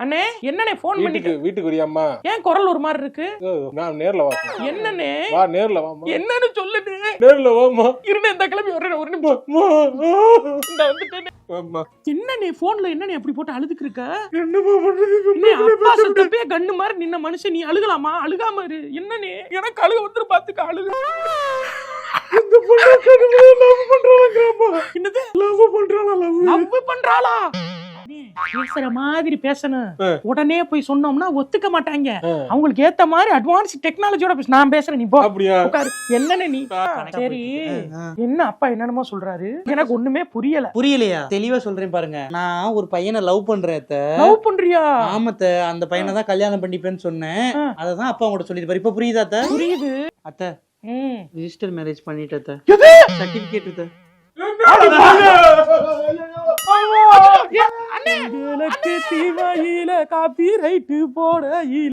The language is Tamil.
அண்ணே என்னண்ணே போன் பண்ணிட்டு வீட்டுக்கு வரியாம்மா? ஏன் குரல் ஒரு மாதிரி இருக்கு? நான் நேர்ல வா. என்னண்ணே? வா நேர்ல வாமா. என்னன்னு சொல்லுது? நேர்ல வாமா. இருடே இந்த கிளம்பி வரேன் ஒரு நிமிஷம். இந்த வந்துட்டேனே. வாமா. என்னண்ணே போன்ல என்னண்ணே அப்படி போட்டு அழுதுக்கு இருக்க? என்னமா பண்றது? நீ அப்பா சத்தப்பே கண்ணு மாதிரி நின்ன மனுஷன் நீ அழுகலாமா? அழுகாம இரு. என்னண்ணே எனக்கு அழுக வந்து பாத்துக்க அழுகு. இந்த பொண்ணு கடுமையா லவ் பண்றாங்கம்மா. என்னது? லவ் பண்றாளா? லவ் பண்றாளா? பேசுற மாதிரி பேசணும். உடனே போய் சொன்னோம்னா ஒத்துக்க மாட்டாங்க. அவங்களுக்கு ஏத்த மாதிரி அட்வான்ஸ் டெக்னாலஜியோட பேச. நான் பேசுறேன் நீ போ. அப்படியா? உட்காரு. என்னன்னு நீ? சரி என்ன அப்பா என்னென்னமோ சொல்றாரு எனக்கு ஒண்ணுமே புரியலையா? தெளிவா சொல்றேன் பாருங்க. நான் ஒரு பையனை லவ் பண்றேன். லவ் பண்றியா? ஆமத்த, அந்த பையனை தான் கல்யாணம் பண்ணிப்பேன்னு சொன்னேன். அததான் அப்பா உங்கள்ட்ட சொல்லிட்டு இப்ப புரியுதா அத்தை? புரியுது அத்தை. ரிஜிஸ்டர் மேரேஜ் பண்ணிட்டேன். சர்டிபிகேட் தீவாயில காப்பி ரைட்டு போட